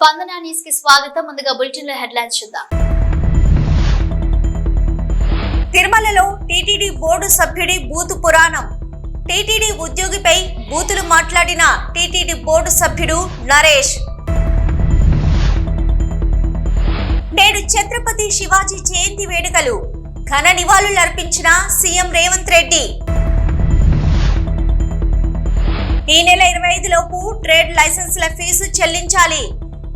స్పందన న్యూస్ కి స్వాగతం. ముందుగా బులెటిన్ లో హెడ్లైన్స్ చూద్దాం. తిరుమలలో టీటీడీ బోర్డు సభ్యుడి బూతు పురాణం. టీటీడీ ఉద్యోగిపై బూతులు మాట్లాడిన టీటీడీ బోర్డు సభ్యుడు నరేష్. నేడు ఛత్రపతి శివాజీ జయంతి వేడుకలు. ఘన నివాళులర్పించిన సీఎం రేవంత్ రెడ్డి. ఈ నెల 25 లోపు ట్రేడ్ లైసెన్సుల ఫీజు చెల్లించాలి.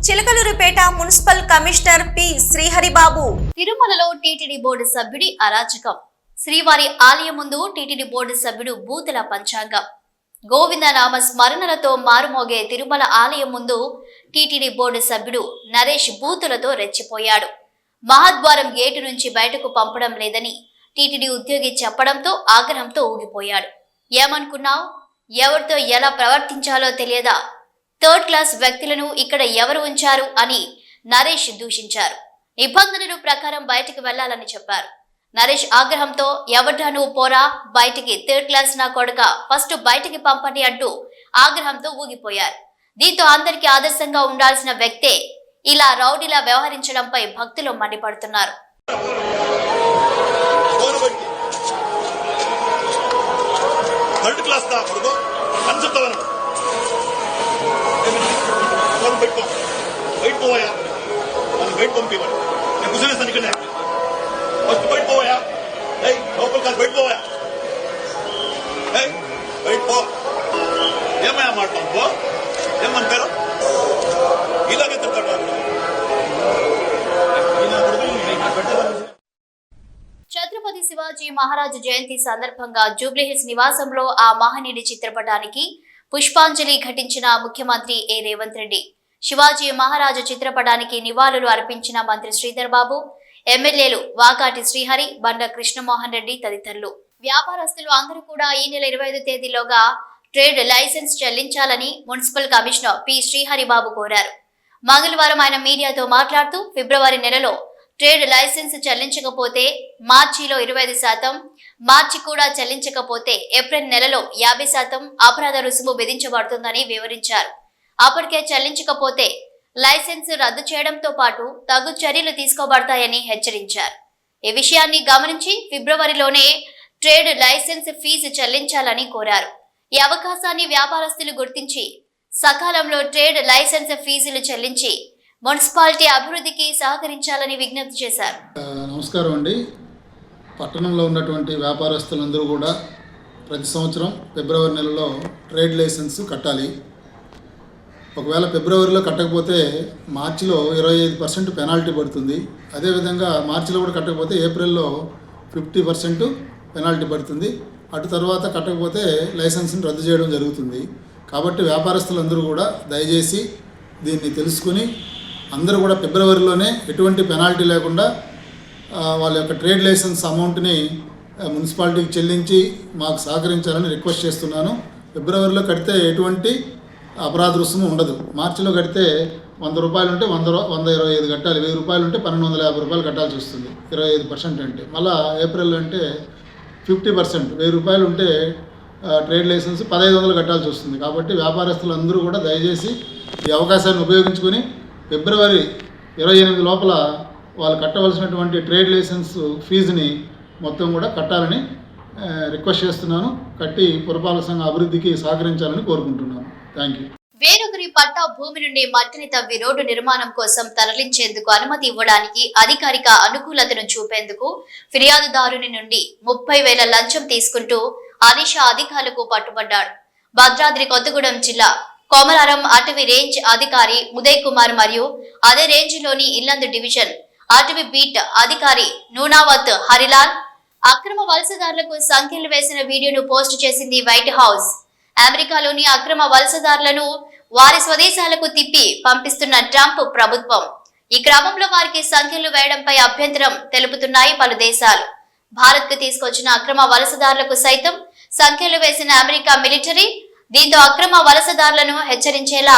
Chilakaluripet municipal commissioner P Sriharibabu. తిరుమలలో టీటీడీ బోర్డు సభ్యుడి అరాచకం. శ్రీవారి ఆలయం ముందు టీటీడీ బోర్డు సభ్యుడు బూతుల పంచాంగం. గోవింద నామ స్మరణలతో మారుమోగే తిరుమల ఆలయం ముందు టీటీడీ బోర్డు సభ్యుడు నరేష్ బూతులతో రెచ్చిపోయాడు. మహాద్వారం గేటు నుంచి బయటకు పంపడం లేదని టీటీడీ ఉద్యోగి చెప్పడంతో ఆగ్రహంతో ఊగిపోయాడు. ఏమనుకున్నావు? ఎవరితో ఎలా ప్రవర్తించాలో తెలియదా? థర్డ్ క్లాస్ వ్యక్తులను ఇక్కడ ఎవరు ఉంచారు అని నరేష్ దూషించారు. నిబంధనల ప్రకారం బయటికి వెళ్లాలని చెప్పారు. నరేష్ ఆగ్రహంతో ఎవడ్రా నువ్వు పోరా బయటికి, థర్డ్ క్లాస్ నా కొడుక, ఫస్ట్ బయటికి పంపండి అంటూ ఆగ్రహంతో ఊగిపోయారు. దీంతో అందరికీ ఆదర్శంగా ఉండాల్సిన వ్యక్తే ఇలా రౌడీలా వ్యవహరించడంపై భక్తులు మండిపడుతున్నారు. ఏమంటారు? ఇలాగే ఛత్రపతి శివాజీ మహారాజు జయంతి సందర్భంగా జూబ్లీహిల్స్ నివాసంలో ఆ మహనీయుడి చిత్రపటానికి పుష్పాంజలి ఘటించిన ముఖ్యమంత్రి ఏ రేవంత్ రెడ్డి. శివాజీ మహారాజు చిత్రపటానికి నివాళులు అర్పించిన మంత్రి శ్రీధర్ బాబు, ఎమ్మెల్యేలు వాకాటి శ్రీహరి, బండ కృష్ణమోహన్ రెడ్డి తదితరులు. వ్యాపారస్తులు అందరూ కూడా ఈ నెల 25 తేదీలోగా ట్రేడ్ లైసెన్స్ చెల్లించాలని మున్సిపల్ కమిషనర్ పి శ్రీహరిబాబు కోరారు. మంగళవారం ఆయన మీడియాతో మాట్లాడుతూ ఫిబ్రవరి నెలలో ట్రేడ్ లైసెన్స్ చెల్లించకపోతే మార్చిలో 25%, మార్చి కూడా చెల్లించకపోతే ఏప్రిల్ నెలలో 50% అపరాధ రుసుము విధించబడుతుందని వివరించారు. అప్పటికే చెల్లించకపోతే లైసెన్స్ రద్దు చేయడంతో పాటు తగు చర్యలు తీసుకోబడతాయని హెచ్చరించారు. ఈ విషయాన్ని గమనించి ఫిబ్రవరిలోనే ట్రేడ్ లైసెన్స్ ఫీజు చెల్లించాలని కోరారు. ఈ అవకాశాన్ని వ్యాపారస్తులు గుర్తించి సకాలంలో ట్రేడ్ లైసెన్స్ ఫీజులు చెల్లించి మున్సిపాలిటీ అభివృద్ధికి సహకరించాలని విజ్ఞప్తి చేశారు. నమస్కారం అండి. పట్టణంలో ఉన్నటువంటి వ్యాపారస్తులందరూ కూడా ప్రతి సంవత్సరం ఫిబ్రవరి నెలలో ట్రేడ్ లైసెన్స్ కట్టాలి. ఒకవేళ ఫిబ్రవరిలో కట్టకపోతే మార్చిలో 25% పెనాల్టీ పడుతుంది. అదేవిధంగా మార్చిలో కూడా కట్టకపోతే ఏప్రిల్లో 50% పెనాల్టీ పడుతుంది. అటు తర్వాత కట్టకపోతే లైసెన్స్ని రద్దు చేయడం జరుగుతుంది. కాబట్టి వ్యాపారస్తులందరూ కూడా దయచేసి దీన్ని తెలుసుకుని అందరూ కూడా ఫిబ్రవరిలోనే ఎటువంటి పెనాల్టీ లేకుండా వాళ్ళ యొక్క ట్రేడ్ లైసెన్స్ అమౌంట్ని మున్సిపాలిటీకి చెల్లించి మాకు సహకరించాలని రిక్వెస్ట్ చేస్తున్నాను. ఫిబ్రవరిలో కడితే ఎటువంటి అపరాధ రుసుము ఉండదు. మార్చిలో కడితే 100 రూపాయలు ఉంటే 125 కట్టాలి. 1000 రూపాయలు ఉంటే 1250 రూపాయలు కట్టాల్సి వస్తుంది. 25% అంటే మళ్ళీ ఏప్రిల్లో అంటే 50%, 1000 రూపాయలు ఉంటే ట్రేడ్ లైసెన్స్ 1500 కట్టాల్సి వస్తుంది. కాబట్టి వ్యాపారస్తులందరూ కూడా దయచేసి ఈ అవకాశాన్ని ఉపయోగించుకొని ఫిబ్రవరి 28 లోపల వాళ్ళు కట్టవలసినటువంటి ట్రేడ్ లైసెన్స్ ఫీజుని మొత్తం కూడా కట్టాలని రిక్వెస్ట్ చేస్తున్నాను. కట్టి పురపాలక సంఘ అభివృద్ధికి సహకరించాలని కోరుకుంటున్నాను. Thank you. వేరొకరి పట్టా భూమి నుండి మట్టిని తవ్వి రోడ్డు నిర్మాణం కోసం తరలించేందుకు అనుమతి ఇవ్వడానికి అధికారిక అనుకూలతను చూపేందుకు ఫిర్యాదుదారుని నుండి 30,000 లంచం తీసుకుంటూ అనిషా అధికారులకు పట్టుబడ్డాడు. భద్రాద్రి కొత్తగూడెం జిల్లా కొమరారం అటవీ రేంజ్ అధికారి ఉదయ్ కుమార్ మరియు అదే రేంజ్ లోని ఇల్లందు డివిజన్ అటవీ బీట్ అధికారి నూనావత్ హరిలాల్ అక్రమ వలసదారులకు సంఖ్యలు వేసిన వీడియోను పోస్ట్ చేసింది వైట్ హౌస్. అమెరికాలోని అక్రమ వలసదారులను వారి స్వదేశాలకు తిప్పి పంపిస్తున్న ట్రంప్ ప్రభుత్వం. ఈ క్రమంలో వారికి సంఖ్యలు వేయడంపై అభ్యంతరం తెలుపుతున్నాయి పలు దేశాలు. భారత్ కు తీసుకొచ్చిన అక్రమ వలసదారులకు సైతం సంఖ్యలు వేసిన అమెరికా మిలిటరీ దీంతో అక్రమ వలసదారులను హెచ్చరించేలా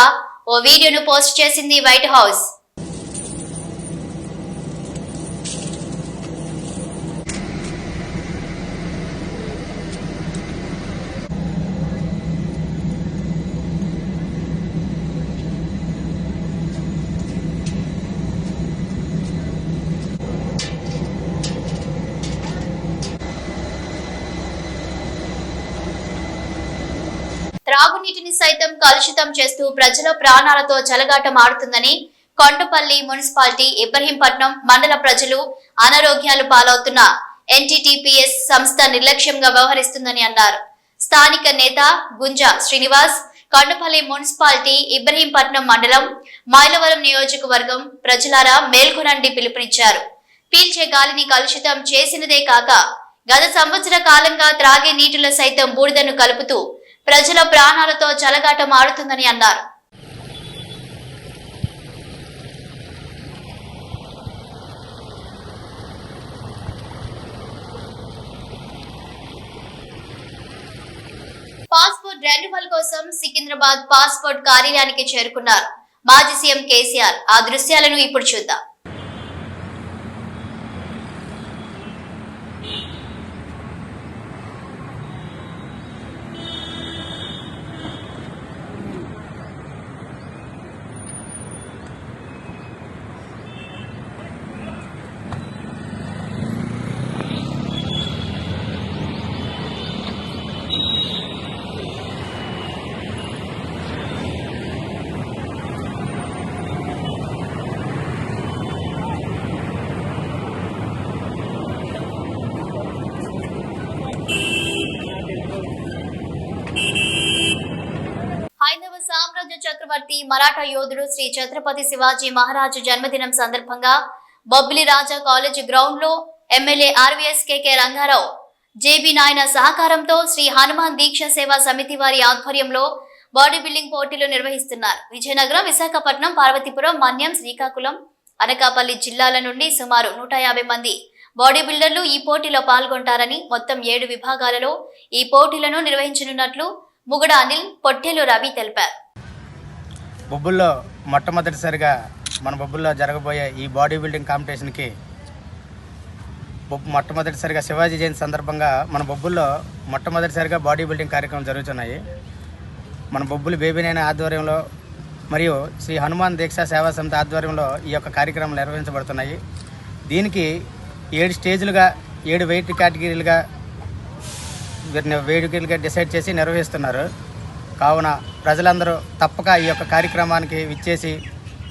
ఓ వీడియోను పోస్ట్ చేసింది వైట్ హౌస్. త్రాగునీటిని సైతం కలుషితం చేస్తూ ప్రజల ప్రాణాలతో చెలగాటమాడుతుందని కొండపల్లి మున్సిపాలిటీ ఇబ్రహీంపట్నం మండల ప్రజలు అనారోగ్యాలు పాలవుతున్న ఎన్టీటీపీఎస్ సంస్థ నిర్లక్ష్యంగా వ్యవహరిస్తుందని అన్నారు. స్థానిక నేత గుంజా శ్రీనివాస్ కొండపల్లి మున్సిపాలిటీ ఇబ్రహీంపట్నం మండలం మైలవరం నియోజకవర్గం ప్రజలారా మేల్కొనండి పిలుపునిచ్చారు. పీల్చే గాలిని కలుషితం చేసినదే కాక గత సంవత్సర కాలంగా త్రాగే నీటిలో సైతం బూడిదను కలుపుతూ ప్రజల ప్రాణాలతో చెలగాటం ఆడుతుందని అన్నారు. పాస్పోర్ట్ రెన్యువల్ కోసం సికింద్రాబాద్ పాస్పోర్ట్ కార్యాలయానికి చేరుకున్నారు మాజీ సీఎం కేసీఆర్. ఆ దృశ్యాలను ఇప్పుడు చూద్దాం. హైందవ సామ్రాజ్య చక్రవర్తి మరాఠా యోధుడు శ్రీ ఛత్రపతి శివాజీ మహారాజు జన్మదినం సందర్భంగా బొబ్బిలి రాజా కాలేజ్ గ్రౌండ్ లో ఎమ్మెల్యే ఆర్వీఎస్ కేకే రంగారావు జేబీ నాయన సహకారంతో శ్రీ హనుమాన్ దీక్ష సేవా సమితి వారి ఆధ్వర్యంలో బాడీ బిల్డింగ్ పోటీలు నిర్వహిస్తున్నారు. విజయనగరం, విశాఖపట్నం, పార్వతీపురం, మన్యం, శ్రీకాకుళం, అనకాపల్లి జిల్లాల నుండి సుమారు 150 మంది బాడీ బిల్డర్లు ఈ పోటీలో పాల్గొంటారని, మొత్తం 7 విభాగాలలో ఈ పోటీలను నిర్వహించనున్నట్లు ముగడ అనిల్, పొట్టేలు రవి తెలిపారు. బొబ్బుల్లో మొట్టమొదటిసారిగా మన బొబ్బుల్లో జరగబోయే ఈ బాడీ బిల్డింగ్ కాంపిటీషన్కి మొట్టమొదటిసారిగా శివాజీ జయంతి సందర్భంగా మన బొబ్బుల్లో మొట్టమొదటిసారిగా బాడీ బిల్డింగ్ కార్యక్రమం జరుగుతున్నాయి. మన బొబ్బులు బేబీనైన ఆధ్వర్యంలో మరియు శ్రీ హనుమాన్ దీక్షా సేవా సమితి ఆధ్వర్యంలో ఈ యొక్క కార్యక్రమాలు నిర్వహించబడుతున్నాయి. దీనికి 7 స్టేజ్లుగా 7 వెయిట్ కేటగిరీలుగా వేడుకలుగా డిసైడ్ చేసి నిర్వహిస్తున్నారు. కావున ప్రజలందరూ తప్పక ఈ యొక్క కార్యక్రమానికి విచ్చేసి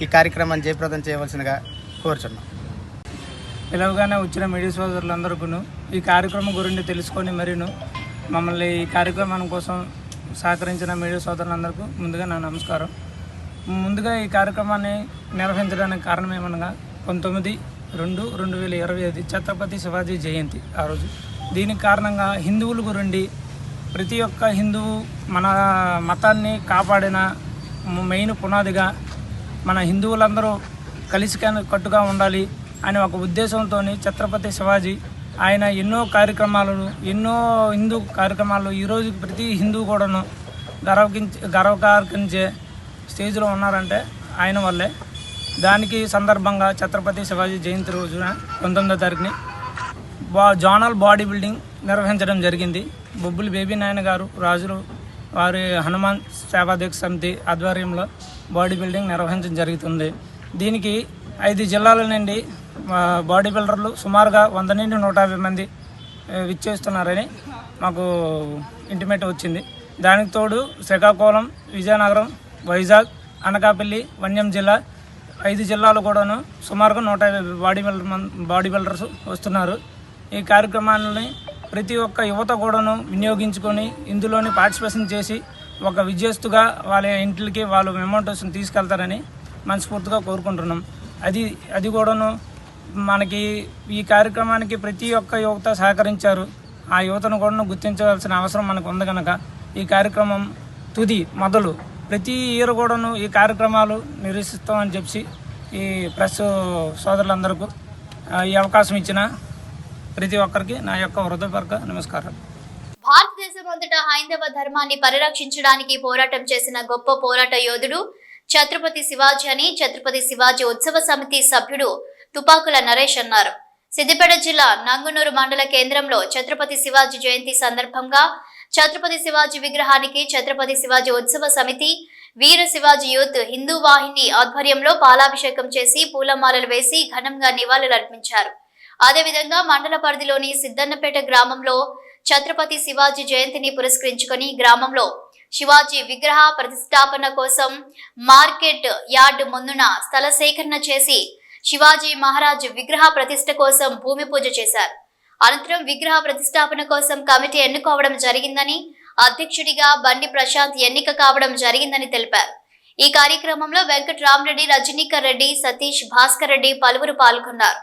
ఈ కార్యక్రమాన్ని జయప్రదం చేయవలసిందిగా కోరుచున్నాం. పిలవగానే వచ్చిన మీడియా సోదరులందరికీ ఈ కార్యక్రమం గురించి తెలుసుకొని మరీను మమ్మల్ని ఈ కార్యక్రమం కోసం సహకరించిన మీడియా సోదరులందరికీ ముందుగా నా నమస్కారం. ముందుగా ఈ కార్యక్రమాన్ని నిర్వహించడానికి కారణం ఏమనగా 19/2/2025 ఛత్రపతి శివాజీ జయంతి ఆ రోజు. దీనికి కారణంగా హిందువుల గురించి ప్రతి ఒక్క హిందువు మన మతాన్ని కాపాడిన మెయిన్ పునాదిగా మన హిందువులందరూ కలిసి కట్టుగా ఉండాలి అనే ఒక ఉద్దేశంతో ఛత్రపతి శివాజీ ఆయన ఎన్నో హిందూ కార్యక్రమాలు ఈరోజు ప్రతి హిందువు కూడాను గర్వకార్కించే స్టేజ్లో ఉన్నారంటే ఆయన వల్లే. దానికి సందర్భంగా ఛత్రపతి శివాజీ జయంతి రోజున 19వ తారీఖుని జోనల్ బాడీ బిల్డింగ్ నిర్వహించడం జరిగింది. బొబ్బులి బేబీ నాయన గారు రాజులు వారి హనుమాన్ సేవా దీక్ష సమితి ఆధ్వర్యంలో బాడీ బిల్డింగ్ నిర్వహించడం జరుగుతుంది. దీనికి 5 జిల్లాల నుండి బాడీ బిల్డర్లు సుమారుగా 100 నుండి 150 మంది విచ్చేస్తున్నారని మాకు ఇంటిమేట్ వచ్చింది. దానికి తోడు శ్రీకాకుళం, విజయనగరం, వైజాగ్, అనకాపల్లి, మన్యం జిల్లా 5 జిల్లాలు కూడాను సుమారుగా 150 బాడీ బిల్డర్స్ వస్తున్నారు. ఈ కార్యక్రమాన్ని ప్రతి ఒక్క యువత కూడాను వినియోగించుకొని ఇందులోని పార్టిసిపేషన్ చేసి ఒక విజేస్తుగా వాళ్ళ ఇంటికి వాళ్ళు మెమోంటోస్ని తీసుకెళ్తారని మనస్ఫూర్తిగా కోరుకుంటున్నాం. అది కూడాను మనకి ఈ కార్యక్రమానికి ప్రతి ఒక్క యువత సహకరించారు. ఆ యువతను కూడా గుర్తించవలసిన అవసరం మనకు ఉంది కనుక ఈ కార్యక్రమం మొదలు ప్రతి ఇయర్ కూడాను ఈ కార్యక్రమాలు నిర్వహిస్తామని చెప్పి ఈ ప్రెస్ సోదరులందరికీ ఈ అవకాశం ఇచ్చిన ప్రతి ఒక్కరికి నా యొక్క హృదయపూర్వక నమస్కారం. భారతదేశం అంతటా హైందవ ధర్మాన్ని పరిరక్షించడానికి పోరాటం చేసిన గొప్ప పోరాట యోధుడు ఛత్రపతి శివాజీ అని ఛత్రపతి శివాజీ ఉత్సవ సమితి సభ్యుడు తుపాకుల నరేష్ అన్నారు. సిద్దిపేట జిల్లా నంగునూరు మండల కేంద్రంలో ఛత్రపతి శివాజీ జయంతి సందర్భంగా ఛత్రపతి శివాజీ విగ్రహానికి ఛత్రపతి శివాజీ ఉత్సవ సమితి, వీర శివాజీ యూత్ హిందూ వాహిని ఆధ్వర్యంలో పాలాభిషేకం చేసి పూలమాలలు వేసి ఘనంగా నివాళులర్పించారు. అదేవిధంగా మండల పరిధిలోని సిద్దన్నపేట గ్రామంలో ఛత్రపతి శివాజీ జయంతిని పురస్కరించుకొని గ్రామంలో శివాజీ విగ్రహ ప్రతిష్టాపన కోసం మార్కెట్ యార్డ్ ముందున స్థల సేకరణ చేసి శివాజీ మహారాజ్ విగ్రహ ప్రతిష్ఠ కోసం భూమి పూజ చేశారు. అనంతరం విగ్రహ ప్రతిష్టాపన కోసం కమిటీ ఎన్నుకోవడం జరిగిందని, అధ్యక్షుడిగా బండి ప్రశాంత్ ఎన్నిక కావడం జరిగిందని తెలిపారు. ఈ కార్యక్రమంలో వెంకట్రామరెడ్డి, రజనీకర్ రెడ్డి, సతీష్, భాస్కర్ రెడ్డి పలువురు పాల్గొన్నారు.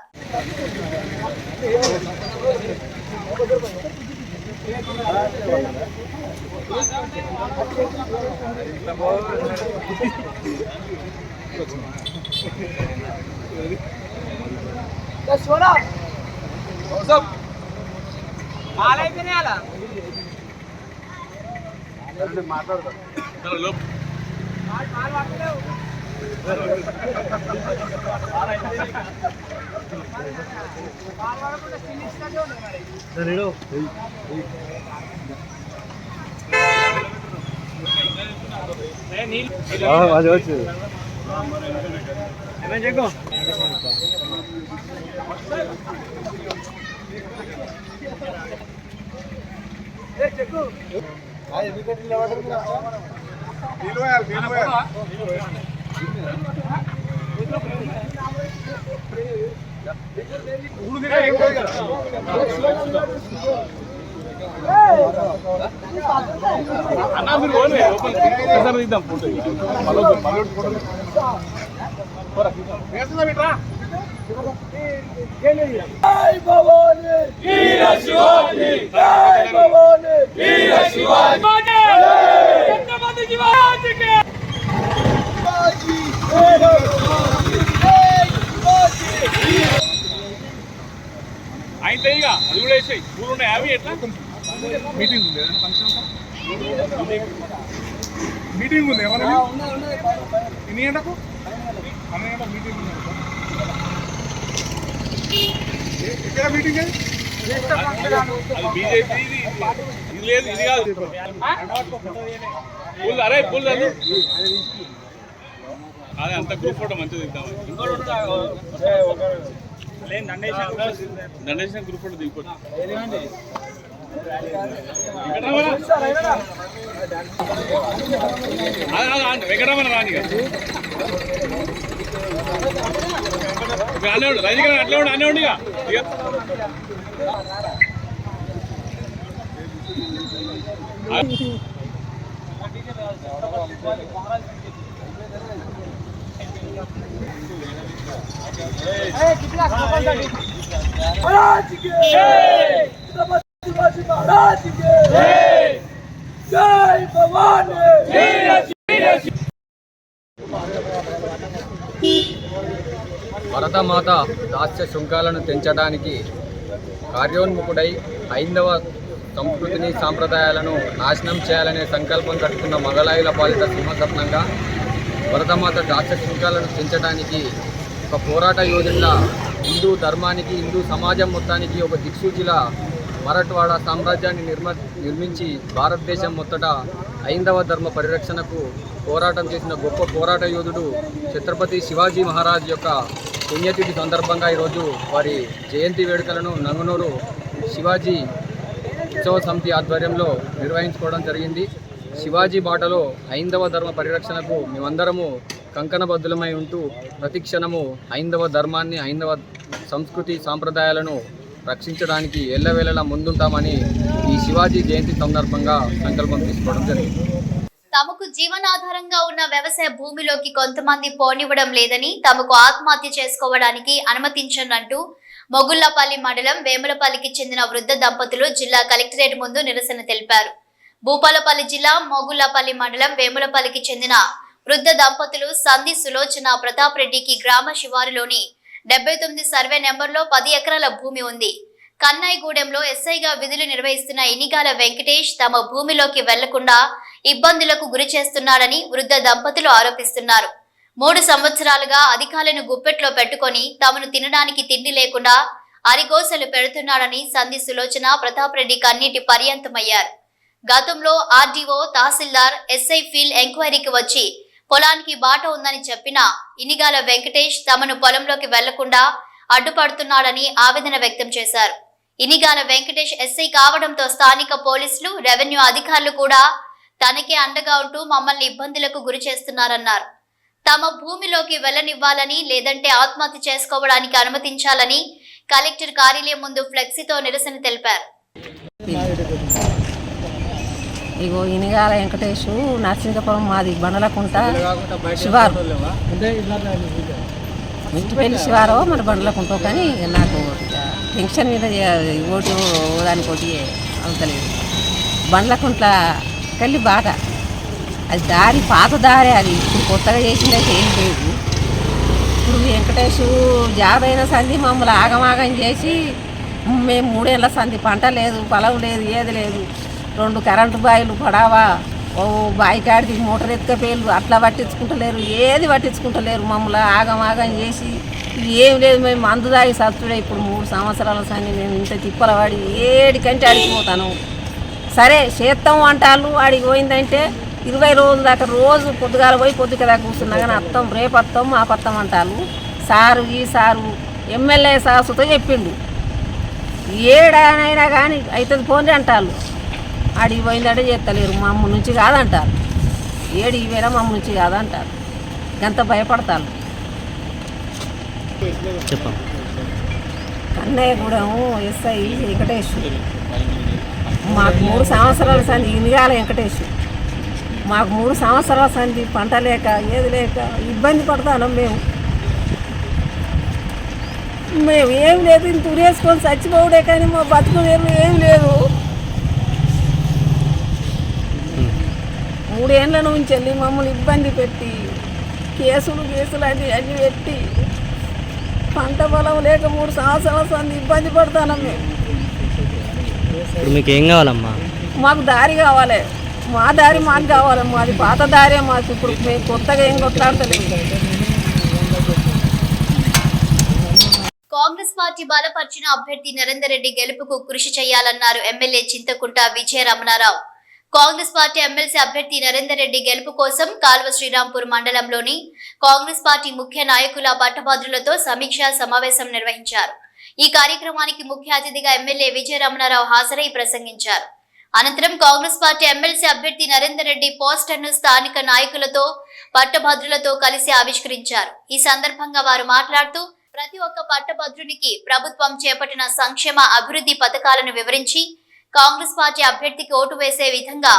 అయితే ఇక అది కూడా వేసాయి పూలు ఉన్నాయి. అవి ఎట్లా మీటింగ్ ఉంది, మీటింగ్ ఉంది ఎవరు ఎన్ని గంటకు 12 గంటలకు మీటింగ్ ఉంది. ఎక్కడ మీటింగ్? అది బీజేపీ, ఇది లేదు, ఇది కాదు. పూలు అరే పూలు అదే అంత గ్రూప్ ఫోటో మంచిది ఇద్దాం. దండేసిన గ్రూప్ ఫోటో దిగిపోతుంది. వెంకటరమణ రాని అనేవాడు, రజనీకాంత్ అట్లే ఉండి అనేవాడు. భరతమాత దాస్య శృంఖాలను తెంచడానికి కార్యోన్ముఖుడై హైందవ సంస్కృతిని సాంప్రదాయాలను నాశనం చేయాలనే సంకల్పం కట్టుకున్న మొగలాయుల పాలిత సింహస్వప్నంగా భరతమాత దాస్య శృంఖాలను తెంచడానికి ఒక పోరాట యోధుల హిందూ ధర్మానికి, హిందూ సమాజం మొత్తానికి ఒక దిక్సూచిలా మరాఠవాడ సామ్రాజ్యాన్ని నిర్మించి భారతదేశం మొత్తట హైందవ ధర్మ పరిరక్షణకు పోరాటం చేసిన గొప్ప పోరాట యోధుడు ఛత్రపతి శివాజీ మహారాజ్ యొక్క పుణ్యతిథి సందర్భంగా ఈరోజు వారి జయంతి వేడుకలను నంగనూరు శివాజీ ఉత్సవ సమితి ఆధ్వర్యంలో నిర్వహించుకోవడం జరిగింది. శివాజీ బాటలో హైందవ ధర్మ పరిరక్షణకు మేమందరము కంకణబద్ధులమై ఉంటూ ప్రతిక్షణము హైందవ ధర్మాన్ని, హైందవ సంస్కృతి సాంప్రదాయాలను రక్షించడానికి ఎల్లవేళలా ముందుంటామని ఈ శివాజీ జయంతి సందర్భంగా సంకల్పం తీసుకోవడం జరిగింది. తమకు జీవనాధారంగా ఉన్న వ్యవసాయ భూమిలోకి కొంతమంది పోనివ్వడం లేదని, తమకు ఆత్మహత్య చేసుకోవడానికి అనుమతించనంటూ మొగుళ్లపల్లి మండలం వేములపల్లికి చెందిన వృద్ధ దంపతులు జిల్లా కలెక్టరేట్ ముందు నిరసన తెలిపారు. భూపాలపల్లి జిల్లా మొగుళ్లపల్లి మండలం వేములపల్లికి చెందిన వృద్ధ దంపతులు సంధి సులోచన ప్రతాప్ రెడ్డికి గ్రామ శివారులోని 79 సర్వే నెంబర్లో 10 ఎకరాల భూమి ఉంది. కన్నాయిగూడెంలో ఎస్ఐగా విధులు నిర్వహిస్తున్న ఇనిగాల వెంకటేష్ తమ భూమిలోకి వెళ్లకుండా ఇబ్బందులకు గురి చేస్తున్నాడని వృద్ధ దంపతులు ఆరోపిస్తున్నారు. 3 సంవత్సరాలుగా అధికారులను గుప్పెట్లో పెట్టుకొని తమను తినడానికి తిండి లేకుండా అరిగోసలు పెడుతున్నాడని సంధి సులోచన ప్రతాప్ రెడ్డి కన్నీటి పర్యంతమయ్యారు. గతంలో ఆర్డీఓ, తహసీల్దార్, ఎస్ఐ ఫీల్డ్ ఎంక్వైరీకి వచ్చి పొలానికి బాట ఉందని చెప్పినా ఇనిగాల వెంకటేష్ తమను పొలంలోకి వెళ్లకుండా అడ్డుపడుతున్నాడని ఆవేదన వ్యక్తం చేశారు. ఇనిగాల వెంకటేష్ ఎస్ఐ కావడంతో స్థానిక పోలీసులు, రెవెన్యూ అధికారులు కూడా తనకే అండగా ఉంటూ మమ్మల్ని ఇబ్బందులకు గురి చేస్తున్నారన్నారు. తమ భూమిలోకి వెళ్లనివ్వాలని లేదంటే ఆత్మహత్య చేసుకోవడానికి అనుమతించాలని కలెక్టర్ కార్యాలయం ముందు ఫ్లెక్సీతో నిరసన తెలిపారు. ఇగో ఇనిగాల వెంకటేష్ నరసింహపురం మాది బండలకుంట శివారు మిట్టిపల్లి శివారో మన బండలకుంట, కానీ నాకు టెన్షన్ మీద ఓటు దానికోటి అవుతలేదు. బండ్లకుంట్ల కళ్ళి బాట అది దారి పాత దారి, అది ఇప్పుడు కొత్తగా చేసిందైతే ఏం లేదు. ఇప్పుడు వెంకటేష్ జాబ్ అయిన సంధి మమ్మల్ని ఆగమాగం చేసి మేము 3 ఏళ్ళ సంధి పంట లేదు, పొలం లేదు, ఏది లేదు. 2 కరెంటు బాయిలు పడావా, ఓ బాయి కాడికి మోటార్ ఎత్తుకపోయారు, అట్లా పట్టించుకుంటలేరు, ఏది పట్టించుకుంటలేరు. మమ్మల్ని ఆగమాగం చేసి ఏం లేదు, మేము మందు దాగి సత్తుడే. ఇప్పుడు 3 సంవత్సరాల సంధి మేము ఇంత తిప్పల పడి ఏడికంటే అడిగిపోతాను. సరే చేస్తాం అంటారు, ఆడికి పోయిందంటే 20 రోజుల దాకా రోజు పొద్దుగాల పోయి పొద్దుక దాకా కూర్చున్నా కానీ అత్తం రేపు అత్తం మా పత్తం అంటారు. సారు ఈ సారు ఎమ్మెల్యే సాసుతో చెప్పిండు, ఏడానైనా కానీ అవుతుంది పోండి అంటారు. ఆడికి పోయిందంటే చేస్తలేరు, మా అమ్మ నుంచి కాదంటారు. ఏడికి పోయినా మా అమ్మ నుంచి కాదంటారు. ఎంత భయపడతారు. కన్నయ్యగూడెం ఎస్ఐ వెంకటేష్ మాకు 3 సంవత్సరాల సంధి ఇనిగాల వెంకటేష్ మాకు 3 సంవత్సరాల సంధి పంట లేక ఏది లేక ఇబ్బంది పడతాను. మేము ఏం లేదు, ఇంత ఉరేసుకొని చచ్చిపోవడే కానీ మా బతుకునేరు ఏం లేదు. 3 ఏళ్ళ నుంచి వెళ్ళి మమ్మల్ని ఇబ్బంది పెట్టి కేసులు అన్నీ పెట్టి పంట పొలం లేక 3 సంవత్సరాల సంధి ఇబ్బంది పడతాను మేము. ఇప్పుడు మీకు ఏం కావాలమ్మా? మాకు దారి కావాలి, మా దారి మాకు కావాలి. మాది పాత దారే మాకు. ఇప్పుడు మేము కొత్తగా ఏం కొట్లాడతలేదు. కాంగ్రెస్ పార్టీ బలపరిచిన అభ్యర్థి నరేందర్ రెడ్డి గెలుపుకు కృషి చేయాలన్నారు ఎమ్మెల్యే చింతకుంట విజయ రమణారావు. కాంగ్రెస్ పార్టీ ఎమ్మెల్సీ అభ్యర్థి నరేందర్ రెడ్డి గెలుపు కోసం కాల్వ శ్రీరాంపూర్ మండలంలోని కాంగ్రెస్ పార్టీ ముఖ్య నాయకుల పట్టభద్రులతో సమీక్షా సమావేశం నిర్వహించారు. ఈ కార్యక్రమానికి ముఖ్య అతిథిగా ఎమ్మెల్యే విజయ రమణారావు హాజరై ప్రసంగించారు. అనంతరం కాంగ్రెస్ పార్టీ ఎమ్మెల్సీ అభ్యర్థి నరేందర్ రెడ్డి పోస్టర్ను స్థానిక నాయకులతో పట్టభద్రులతో కలిసి ఆవిష్కరించారు. ఈ సందర్భంగా వారు మాట్లాడుతూ ప్రతి ఒక్క పట్టభద్రునికి ప్రభుత్వం చేపట్టిన సంక్షేమ అభివృద్ధి పథకాలను వివరించి కాంగ్రెస్ పార్టీ అభ్యర్థికి ఓటు వేసే విధంగా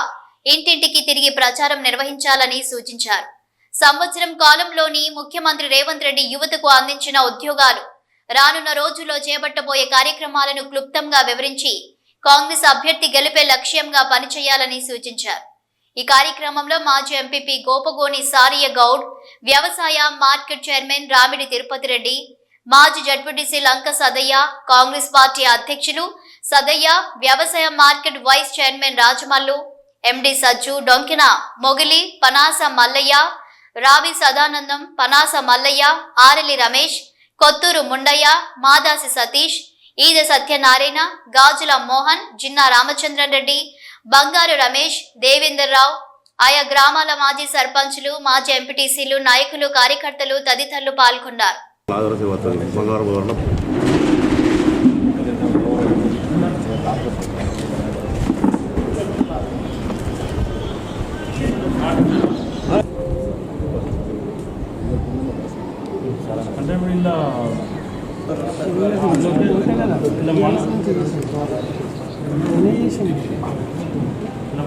ఇంటింటికి తిరిగి ప్రచారం నిర్వహించాలని సూచించారు. సంవత్సరం కాలంలోని ముఖ్యమంత్రి రేవంత్ రెడ్డి యువతకు అందించిన ఉద్యోగాలు, రానున్న రోజుల్లో చేపట్టబోయే కార్యక్రమాలను క్లుప్తంగా వివరించి కాంగ్రెస్ అభ్యర్థి గెలిపే లక్ష్యంగా పనిచేయాలని సూచించారు. ఈ కార్యక్రమంలో మాజీ ఎంపీపీ గోపగోని సారియ గౌడ్, వ్యవసాయ మార్కెట్ చైర్మన్ రామిడి తిరుపతి రెడ్డి, మాజీ జడ్పీటీసీ లంక సదయ్య, కాంగ్రెస్ పార్టీ అధ్యక్షులు సదయ్య, వ్యవసాయ మార్కెట్ వైస్ చైర్మన్ రాజమల్లు, ఎండి సజ్జు, డొంకిన మొగిలి, పనాస మల్లయ్య, రావి సదానందం, పనాస మల్లయ్య, ఆరెలి రమేష్, కొత్తూరు ముండయ్య, మాదాసి సతీష్, ఈద సత్యనారాయణ, గాజుల మోహన్, జిన్నా రామచంద్రన్ రెడ్డి, బంగారు రమేష్, దేవేందర్ రావు, ఆయా గ్రామాల మాజీ సర్పంచులు, మాజీ ఎంపీటీసీలు, నాయకులు, కార్యకర్తలు తదితరులు పాల్గొన్నారు.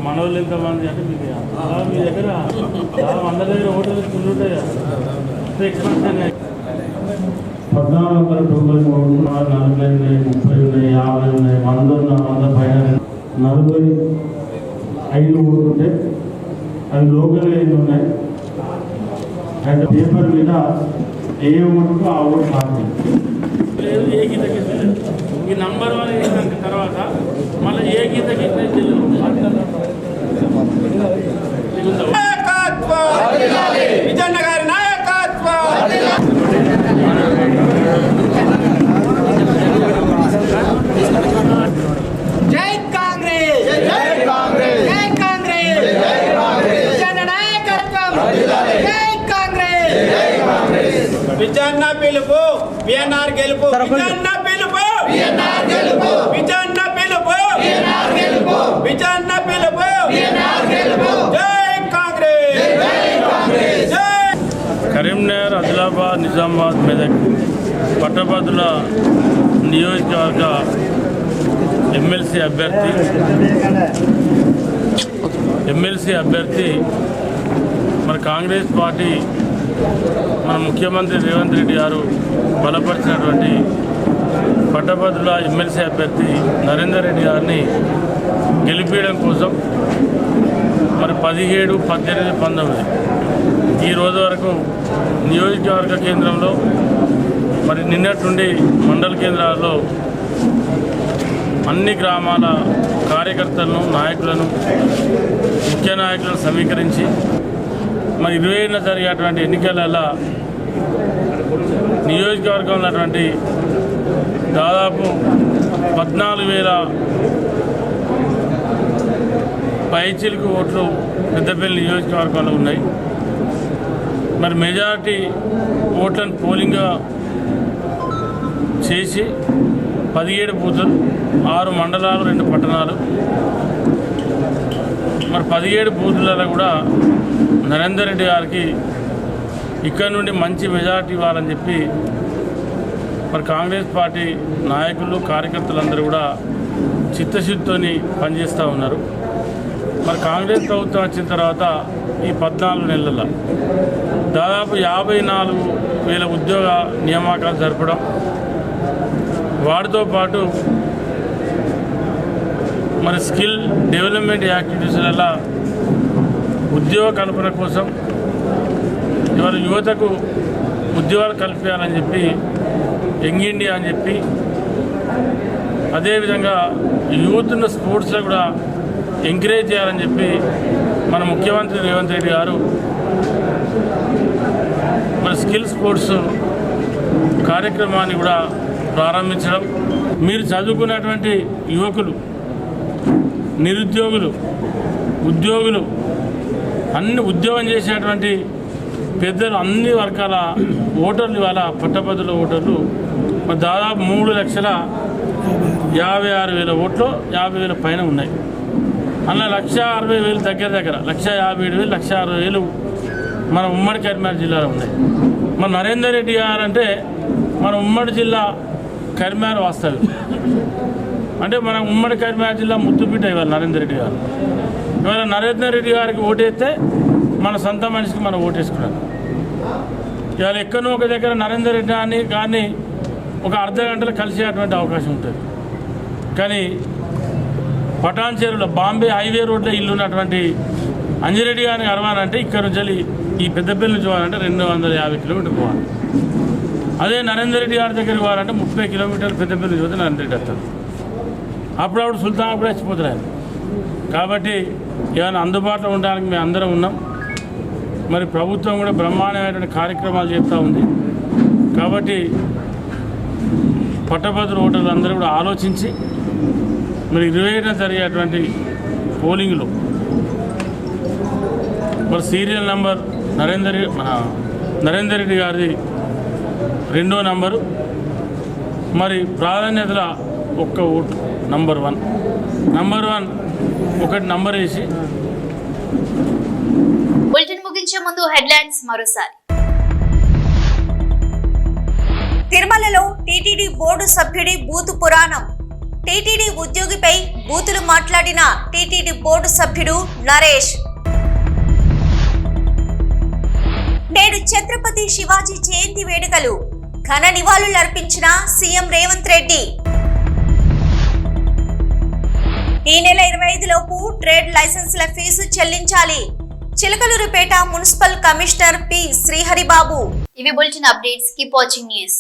మనోళ్ళు ఎంతమంది అంటే మీకు మీ దగ్గర అందరి దగ్గర హోటల్ ఉంటాయా? 14 రూపాయలు 40 ఉన్నాయి, 30 ఉన్నాయి, 50 ఉన్నాయి, 100 ఉన్నాయి, 100 పైన 45 ఓట్లు ఉంటాయి. అవి లోకల్ ఏమి ఉన్నాయి అండ్ పేపర్ మీద ఏ ఓటుకు ఆ ఓటు పార్టీ లేదు. ఏ గీతకి ఈ నంబర్ 1 వేసిన తర్వాత మళ్ళీ ఏ గీతకి విజయన్న గారి నాయకత్వం. జై కాంగ్రెస్, జై కాంగ్రెస్, జై కాంగ్రెస్, జై కాంగ్రెస్. విజయన్న నాయకత్వం. జై కాంగ్రెస్, జై కాంగ్రెస్. విజయన్న పిలుపు, విఎన్ఆర్ గెలుపు. విజయన్న పిలుపు, విఎన్ఆర్ గెలుపు. విజయన్న పిలుపు, విఎన్ఆర్ గెలుపు. విజయన్న పిలుపు, విఎన్ఆర్ గెలుపు. హుజరాబాద్, నిజామాబాద్, మెదక్ పట్టభద్రుల నియోజకవర్గ ఎమ్మెల్సీ అభ్యర్థి మన కాంగ్రెస్ పార్టీ మన ముఖ్యమంత్రి రేవంత్ రెడ్డి గారు బలపరిచినటువంటి పట్టభద్రుల ఎమ్మెల్సీ అభ్యర్థి నరేందర్ రెడ్డి గారిని గెలిపించడం కోసం మరి 17, 18, 19 ఈ రోజు వరకు నియోజకవర్గ కేంద్రంలో మరి నిన్నటి నుండి మండల కేంద్రాల్లో అన్ని గ్రామాల కార్యకర్తలను, నాయకులను, ముఖ్య నాయకులను సమీకరించి మరి 20 జరిగేటువంటి ఎన్నికలలో నియోజకవర్గంలో ఉన్నటువంటి దాదాపు 14,000 పైచిలుకు ఓట్లు పెద్దపల్లి నియోజకవర్గంలో ఉన్నాయి. మరి మెజారిటీ ఓట్లను పోలింగ్గా చేసి 17 బూతులు, 6 మండలాలు, 2 పట్టణాలు, మరి 17 బూతులలో కూడా నరేందర్ రెడ్డి గారికి ఇక్కడ నుండి మంచి మెజారిటీ ఇవ్వాలని చెప్పి మరి కాంగ్రెస్ పార్టీ నాయకులు, కార్యకర్తలందరూ కూడా చిత్తశుద్ధితో పనిచేస్తూ ఉన్నారు. మరి కాంగ్రెస్ ప్రభుత్వం వచ్చిన తర్వాత ఈ 14 నెలల దాదాపు 54,000 ఉద్యోగ నియామకాలు జరపడం, వాటితో పాటు మరి స్కిల్ డెవలప్మెంట్ యాక్టివిటీస్లలో ఉద్యోగ కల్పన కోసం ఇవాళ యువతకు ఉద్యోగాలు కల్పించాలని చెప్పి యంగ్ ఇండియా అని చెప్పి, అదేవిధంగా యూత్ను స్పోర్ట్స్లో కూడా ఎంకరేజ్ చేయాలని చెప్పి మన ముఖ్యమంత్రి రేవంత్ రెడ్డి గారు మన స్కిల్ స్పోర్ట్స్ కార్యక్రమాన్ని కూడా ప్రారంభించడం. మీరు చదువుకున్నటువంటి యువకులు, నిరుద్యోగులు, ఉద్యోగులు, అన్ని ఉద్యోగం చేసేటువంటి పెద్దలు, అన్ని వర్గాల ఓటర్లు ఇవాళ పట్టభద్రుల ఓటర్లు మరి దాదాపు 3,56,000 ఓట్లు 50,000 పైన ఉన్నాయి. అలా 1,60,000 దగ్గర 1,57,000, 1,60,000 మన ఉమ్మడి కరీంనగర్ జిల్లాలో ఉన్నాయి. మన నరేందర్ రెడ్డి గారు అంటే మన ఉమ్మడి జిల్లా కరీంనగర్ వాస్తవ్యం. అంటే మన ఉమ్మడి కరీంనగర్ జిల్లా ముద్దుబిడ్డ ఇవాళ నరేందర్ రెడ్డి గారు. ఇవాళ నరేందర్ రెడ్డి గారికి ఓటేస్తే మన సొంత మనిషికి మనం ఓటేసుకున్నాం. ఇవాళ ఎక్కడో ఒక దగ్గర నరేందర్ రెడ్డి గారిని ఒక అర్ధ గంటలో కలిసేటువంటి అవకాశం ఉంటుంది. కానీ పటాన్ చెరువులో బాంబే హైవే రోడ్లో ఇల్లు ఉన్నటువంటి అంజిరెడ్డి గారిని అరవాలంటే ఇక్కడ నుంచి ఈ పెద్దపల్లి నుంచి పోవాలంటే 250 కిలోమీటర్లు పోవాలి. అదే నరేందర్ రెడ్డి గారి దగ్గరికి పోవాలంటే 30 కిలోమీటర్లు పెద్దపల్లి నుంచి పోతే నరేందర్ రెడ్డి వస్తారు. అప్పుడప్పుడు సుల్తాన్ కూడా చచ్చిపోతారు ఆయన. కాబట్టి ఏమైనా అందుబాటులో ఉండడానికి మేము అందరం ఉన్నాం. మరి ప్రభుత్వం కూడా బ్రహ్మాండమైనటువంటి కార్యక్రమాలు చేస్తూ ఉంది. కాబట్టి పట్టభద్రుల ఓటర్లు అందరూ కూడా ఆలోచించి మరి 27న జరిగేటువంటి పోలింగ్లో మరి సీరియల్ నెంబర్ నరేందర్ రెడ్డి గారిది 2వ నంబరు, మరి ప్రాధాన్యతల ఒక్క ఓటు నంబర్ 1 ఒకటి నంబర్ వేసి. బులెటిన్ ముగించే ముందు హెడ్లైన్స్ మరోసారి. తిరుమలలో టీటీడీ బోర్డు సభ్యుడి బూతు పురాణం. టీటీడీ ఉద్యోగిపై బూతులు మాట్లాడిన టీటీడీ బోర్డు సభ్యుడు నరేష్. నేడు ఛత్రపతి శివాజీ జయంతి వేడుకలు, ఘన నివాళులర్పించిన సీఎం రేవంత్ రెడ్డి. ఈ నెల 25 లోపు ట్రేడ్ లైసెన్సుల ఫీజు చెల్లించాలి. Chilakaluripet municipal commissioner P Sriharibabu. ఇవి bulletin updates. Keep watching news.